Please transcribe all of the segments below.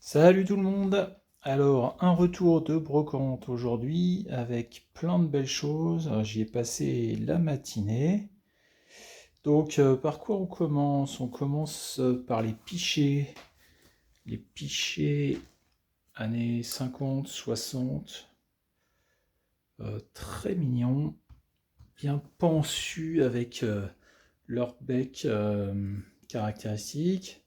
Salut tout le monde! Alors, un retour de brocante aujourd'hui avec plein de belles choses. J'y ai passé la matinée. Donc, par quoi on commence? On commence par les pichets. Les pichets années 50, 60. Très mignons, bien pensus avec leur bec caractéristique.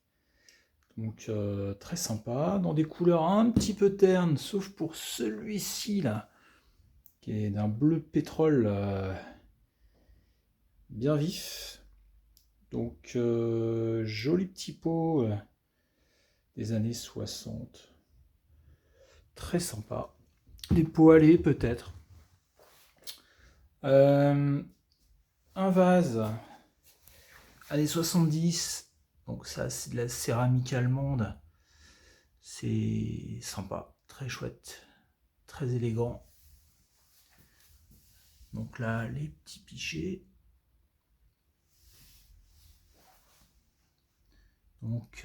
Donc très sympa, dans des couleurs un petit peu ternes, sauf pour celui-ci là, qui est d'un bleu pétrole bien vif. Donc joli petit pot des années 60. Très sympa. Des poêlés peut-être. Euh, un vase, années 70. Donc ça c'est de la céramique allemande. C'est sympa, très chouette, très élégant. Donc là, les petits pichets. Donc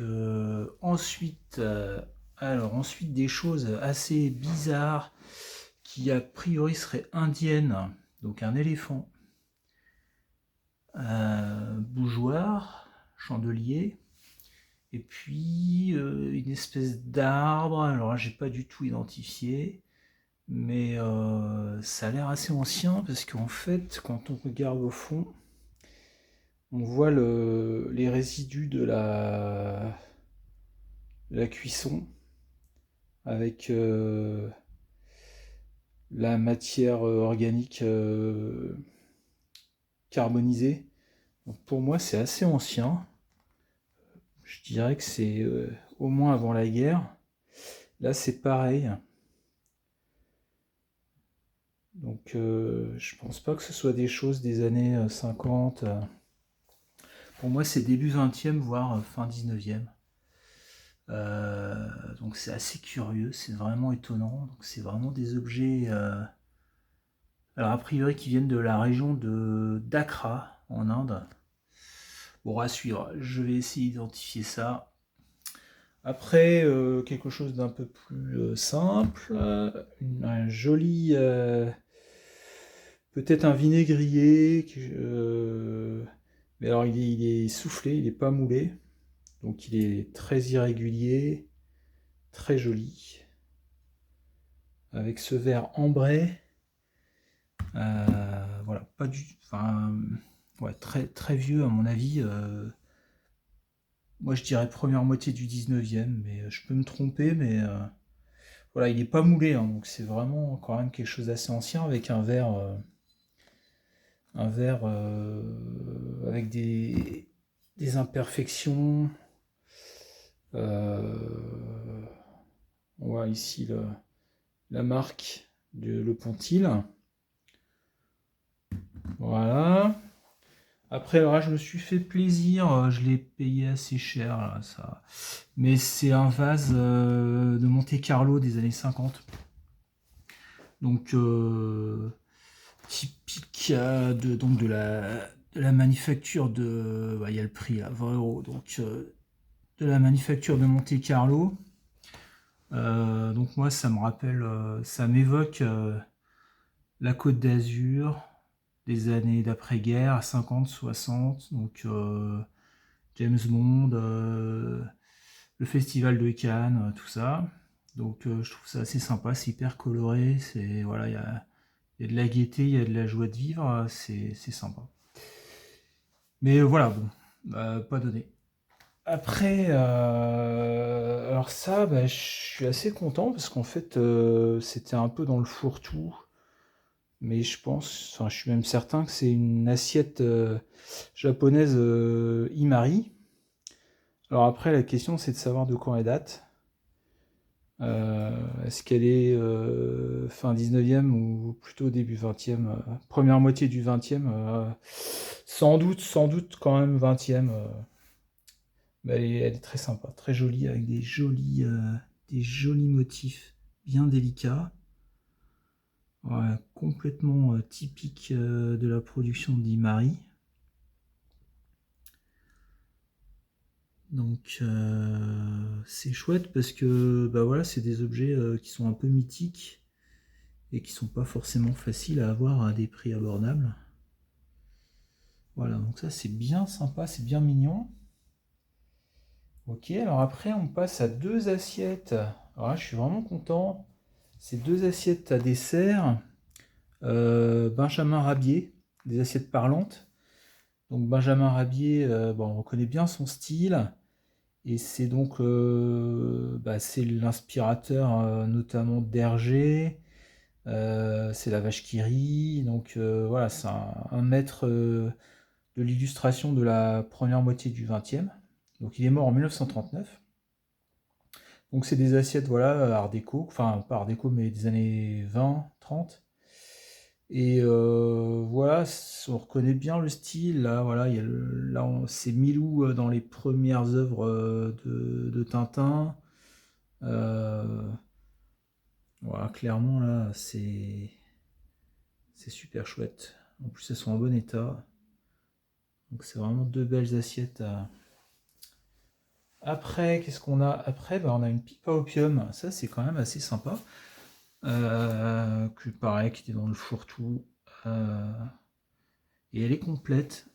ensuite des choses assez bizarres qui a priori seraient indiennes. Donc un éléphant, bougeoir, chandelier, et puis une espèce d'arbre. Alors là, j'ai pas du tout identifié, mais ça a l'air assez ancien parce qu'en fait, quand on regarde au fond, on voit les résidus de la cuisson avec la matière organique carbonisée. Donc pour moi, c'est assez ancien. Je dirais que c'est au moins avant la guerre. Là, c'est pareil. Donc je pense pas que ce soit des choses des années 50. Pour moi, c'est début 20e, voire fin 19e. Donc c'est assez curieux, c'est vraiment étonnant. Donc c'est vraiment des objets, alors a priori qui viennent de la région de d'Accra en Inde. Bon, à suivre. Je vais essayer d'identifier ça. Après, quelque chose d'un peu plus simple, un joli, peut-être un vinaigrier, mais alors il est soufflé, il n'est pas moulé, donc il est très irrégulier, très joli, avec ce verre ambré. Voilà, pas du, enfin, ouais, très très vieux à mon avis. Moi je dirais première moitié du 19e, mais je peux me tromper, mais voilà, il n'est pas moulé, hein, donc c'est vraiment quand même quelque chose d'assez ancien avec un verre avec des imperfections. On voit ici la marque de Le Pontil. Voilà. Après, alors là, je me suis fait plaisir, je l'ai payé assez cher, là, ça. Mais c'est un vase de Monte Carlo des années 50. Donc, typique donc de la manufacture de. Bah, il y a le prix à 20 €. Donc, de la manufacture de Monte Carlo. Donc, moi, ça me rappelle, ça m'évoque la Côte d'Azur des années d'après-guerre, 50, 60. Donc, James Bond, le festival de Cannes, tout ça. Donc je trouve ça assez sympa, c'est hyper coloré, c'est voilà, il y a de la gaieté, il y a de la joie de vivre, c'est sympa. Mais voilà, bon, pas donné. Après, alors ça, je suis assez content parce qu'en fait, c'était un peu dans le fourre-tout, mais je pense, enfin, je suis même certain que c'est une assiette japonaise Imari. Alors après, la question, c'est de savoir de quand elle date. Est-ce qu'elle est fin 19e ou plutôt début 20e, première moitié du 20e, sans doute quand même 20e. Mais elle est très sympa, très jolie, avec des jolis motifs bien délicats. Ouais, complètement typique de la production d'Imari. Donc c'est chouette parce que bah voilà, c'est des objets qui sont un peu mythiques et qui sont pas forcément faciles à avoir à des prix abordables. Voilà, donc ça c'est bien sympa, c'est bien mignon. Ok, alors après on passe à 2 assiettes. Alors là je suis vraiment content. C'est 2 assiettes à dessert. Benjamin Rabier, des assiettes parlantes. Donc Benjamin Rabier, bon, on reconnaît bien son style. Et c'est donc c'est l'inspirateur notamment d'Hergé. C'est la vache qui rit. Donc voilà, c'est un maître de l'illustration de la première moitié du XXe. Donc il est mort en 1939. Donc c'est des assiettes, voilà, art déco, enfin pas art déco, mais des années 20, 30. Et voilà, on reconnaît bien le style. Là, voilà, c'est Milou dans les premières œuvres de Tintin. Voilà, clairement, là, c'est super chouette. En plus, elles sont en bon état. Donc c'est vraiment 2 belles assiettes. Après, qu'est-ce qu'on a? Après, on a une pipe à opium. Ça, c'est quand même assez sympa. Que pareil, qui était dans le fourre-tout. Et elle est complète.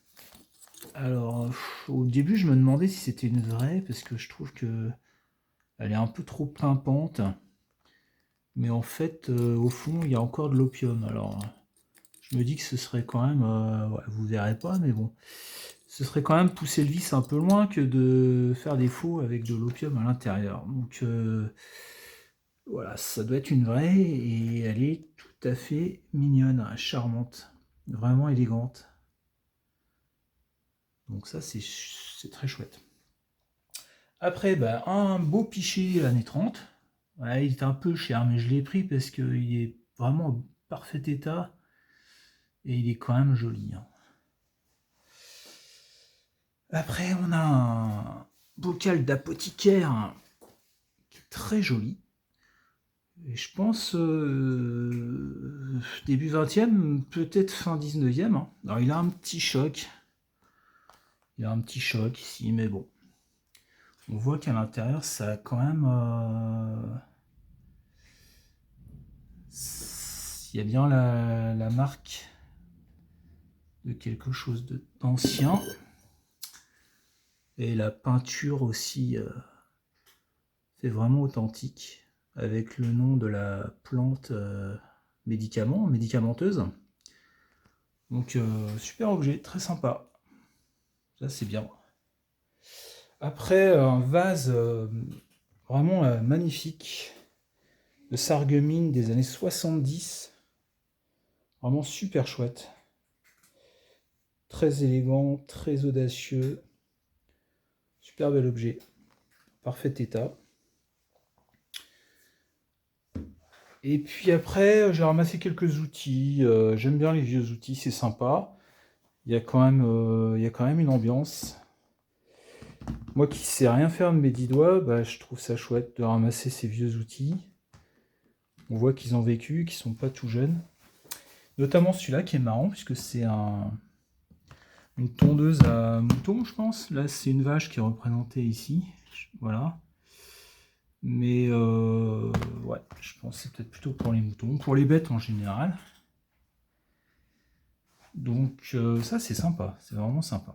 Alors, au début, je me demandais si c'était une vraie, parce que je trouve que elle est un peu trop pimpante. Mais en fait, au fond, il y a encore de l'opium. Alors, je me dis que ce serait quand même... ouais, vous verrez pas, mais bon. Ce serait quand même pousser le vice un peu loin que de faire des faux avec de l'opium à l'intérieur. Donc, voilà, ça doit être une vraie, et elle est tout à fait mignonne, charmante. Vraiment élégante. Donc ça, c'est très chouette. Après, un beau pichet l'année 30. Ouais, il est un peu cher, mais je l'ai pris parce qu'il est vraiment en parfait état. Et il est quand même joli. Hein. Après, on a un bocal d'apothicaire qui est très joli. Et je pense début 20e, peut-être fin 19e. Hein. Alors il a un petit choc. Il a un petit choc ici, mais bon. On voit qu'à l'intérieur, ça a quand même... il y a bien la marque de quelque chose d'ancien. Et la peinture aussi c'est vraiment authentique, avec le nom de la plante médicamenteuse. Donc super objet, très sympa. Ça c'est bien. Après un vase vraiment magnifique de Sarreguemines des années 70. Vraiment super chouette. Très élégant, très audacieux. Super bel objet. Parfait état. Et puis après, j'ai ramassé quelques outils. J'aime bien les vieux outils, c'est sympa. Il y a quand même une ambiance. Moi qui sais rien faire de mes 10 doigts, je trouve ça chouette de ramasser ces vieux outils. On voit qu'ils ont vécu, qu'ils sont pas tout jeunes. Notamment celui-là qui est marrant, puisque c'est une tondeuse à moutons, je pense. Là, c'est une vache qui est représentée ici. Voilà. Mais ouais, je pense que c'est peut-être plutôt pour les moutons, pour les bêtes en général. Donc ça c'est sympa, c'est vraiment sympa.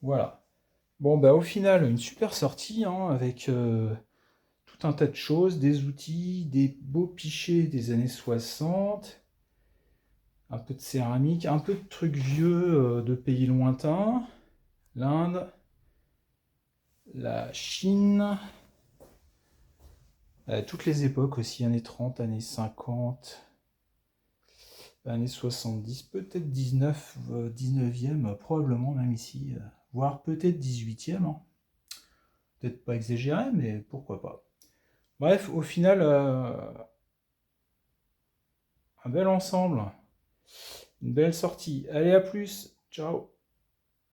Voilà. Bon au final une super sortie hein, avec tout un tas de choses, des outils, des beaux pichets des années 60, un peu de céramique, un peu de trucs vieux de pays lointains, l'Inde, la Chine, toutes les époques aussi, années 30, années 50, années 70, peut-être 19e, probablement même ici, voire peut-être 18e. Hein. Peut-être pas exagéré, mais pourquoi pas. Bref, au final, un bel ensemble, une belle sortie. Allez, à plus, ciao.